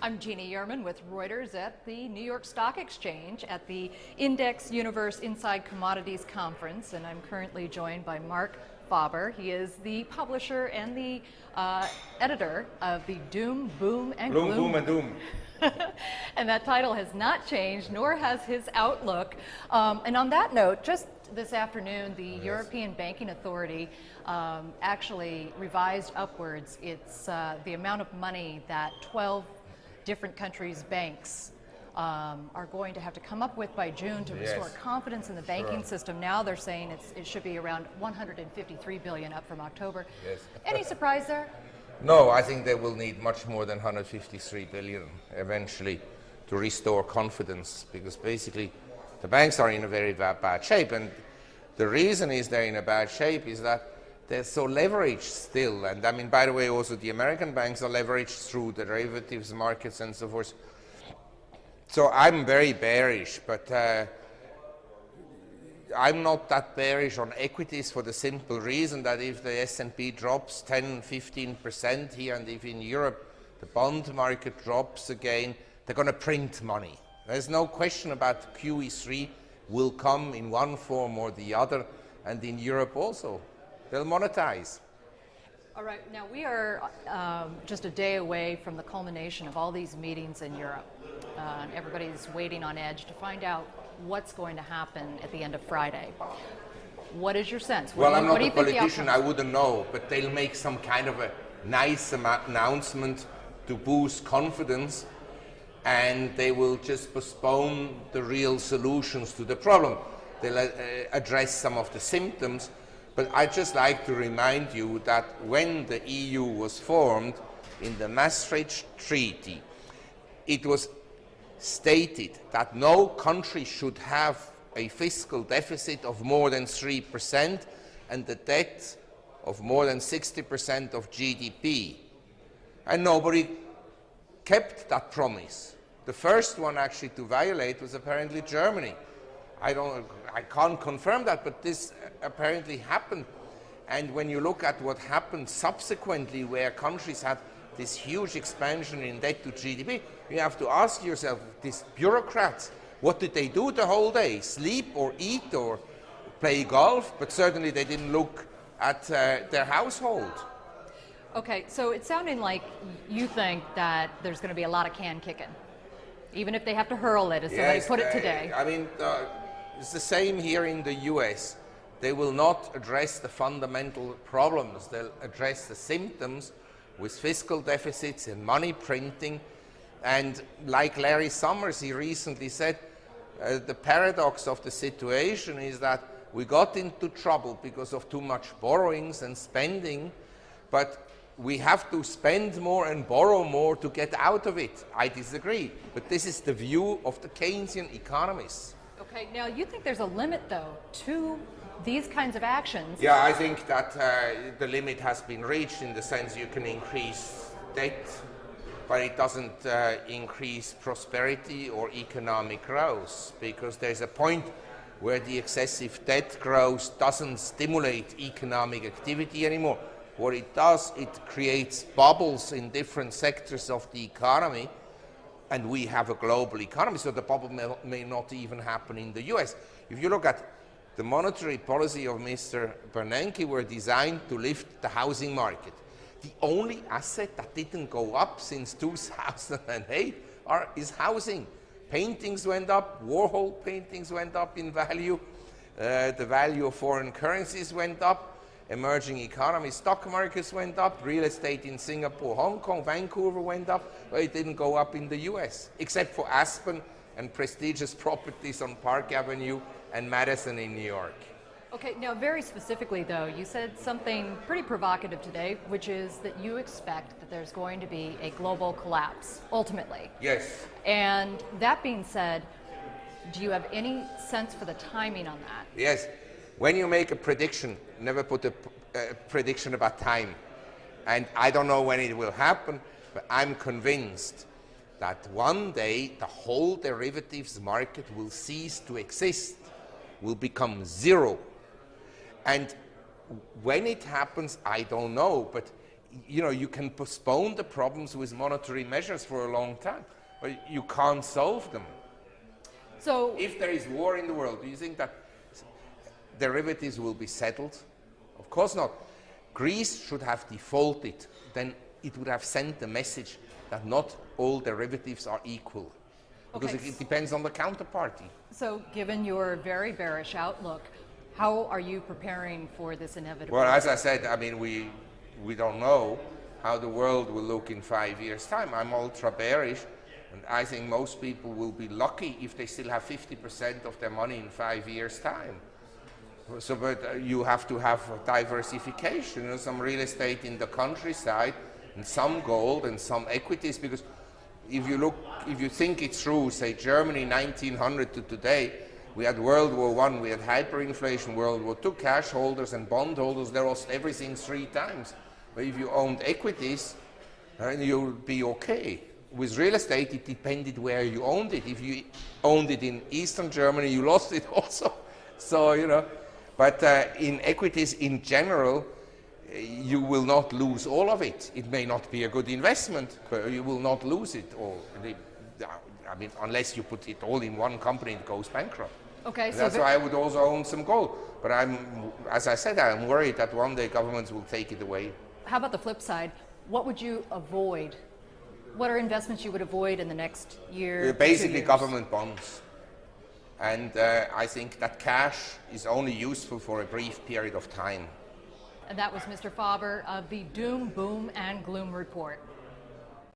I'm Jeannie Yerman with Reuters at the New York Stock Exchange at the Index Universe Inside Commodities Conference, and I'm currently joined by Marc Faber. He is the publisher and the editor of the Doom, Boom, and Gloom. Boom, and Doom. And that title has not changed, nor has his outlook. And on that note, just this afternoon, the European Banking Authority actually revised upwards its the amount of money that 12 different countries' banks are going to have to come up with by June to restore confidence in the banking system. Now they're saying it should be around 153 billion, up from October. Any surprise there? No, I think they will need much more than 153 billion eventually to restore confidence, because basically the banks are in a very bad shape, and the reason is they're in a bad shape is that they're so leveraged still. And I mean, by the way, also the American banks are leveraged through the derivatives markets and so forth. So I'm very bearish, but I'm not that bearish on equities for the simple reason that if the S&P drops 10–15% here, and if in Europe the bond market drops again, they're going to print money. There's no question about QE3 will come in one form or the other, and in Europe also. They'll monetize. All right, now we are just a day away from the culmination of all these meetings in Europe. Everybody's waiting on edge to find out what's going to happen at the end of Friday. What is your sense? Well, I'm not a politician, I wouldn't know, but they'll make some kind of a nice announcement to boost confidence, and they will just postpone the real solutions to the problem. They'll address some of the symptoms. But I'd just like to remind you that when the EU was formed in the Maastricht Treaty, it was stated that no country should have a fiscal deficit of more than 3% and the debt of more than 60% of GDP. And nobody kept that promise. The first one actually to violate was apparently Germany. I can't confirm that, but this apparently happened. And when you look at what happened subsequently, where countries had this huge expansion in debt to GDP, you have to ask yourself, these bureaucrats, what did they do the whole day? Sleep or eat or play golf? But certainly they didn't look at their household. Okay, so it's sounding like you think that there's going to be a lot of can kicking, even if they have to hurl it, as somebody put it today. I mean, it's the same here in the US. They will not address the fundamental problems. They'll address the symptoms with fiscal deficits and money printing. And like Larry Summers, he recently said, the paradox of the situation is that we got into trouble because of too much borrowings and spending, but we have to spend more and borrow more to get out of it. I disagree, but this is the view of the Keynesian economists. Okay, now you think there's a limit, though, to these kinds of actions? Yeah, I think that the limit has been reached, in the sense you can increase debt, but it doesn't increase prosperity or economic growth, because there's a point where the excessive debt growth doesn't stimulate economic activity anymore. What it does, it creates bubbles in different sectors of the economy, and we have a global economy, so the bubble may not even happen in the US. If you look at the monetary policy of Mr. Bernanke, were designed to lift the housing market. The only asset that didn't go up since 2008 is housing. Paintings went up, Warhol paintings went up in value, the value of foreign currencies went up, emerging economies, stock markets went up, real estate in Singapore, Hong Kong, Vancouver went up, but it didn't go up in the US, except for Aspen and prestigious properties on Park Avenue and Madison in New York. Okay, now very specifically though, you said something pretty provocative today, which is that you expect that there's going to be a global collapse, ultimately. Yes. And that being said, do you have any sense for the timing on that? Yes. When you make a prediction, never put a prediction about time. And I don't know when it will happen, but I'm convinced that one day the whole derivatives market will cease to exist, will become zero. And when it happens, I don't know, but you know, you can postpone the problems with monetary measures for a long time, but you can't solve them. So if there is war in the world, do you think that derivatives will be settled? Of course not. Greece should have defaulted, then it would have sent the message that not all derivatives are equal, because Okay. it depends on the counterparty. So given your very bearish outlook, how are you preparing for this inevitable? Well, as I said, I mean, we don't know how the world will look in 5 years' time. I'm ultra bearish, and I think most people will be lucky if they still have 50% of their money in 5 years' time. So, but you have to have diversification, you know, some real estate in the countryside, and some gold and some equities, because if you think it through, say Germany 1900 to today, we had World War I, we had hyperinflation, World War II, cash holders and bond holders, they lost everything 3 times. But if you owned equities, you'll be okay. With real estate, it depended where you owned it. If you owned it in Eastern Germany, you lost it also. So, you know, but in equities in general, you will not lose all of it. It may not be a good investment, but you will not lose it all. I mean, unless you put it all in one company and it goes bankrupt. Okay, so That's why I would also own some gold. But as I said, I'm worried that one day governments will take it away. how about the flip side? What would you avoid? What are investments you would avoid in the next year? Basically 2 years? government bonds. And I think that cash is only useful for a brief period of time. And that was Mr. Faber of the Doom, Boom, and Gloom Report.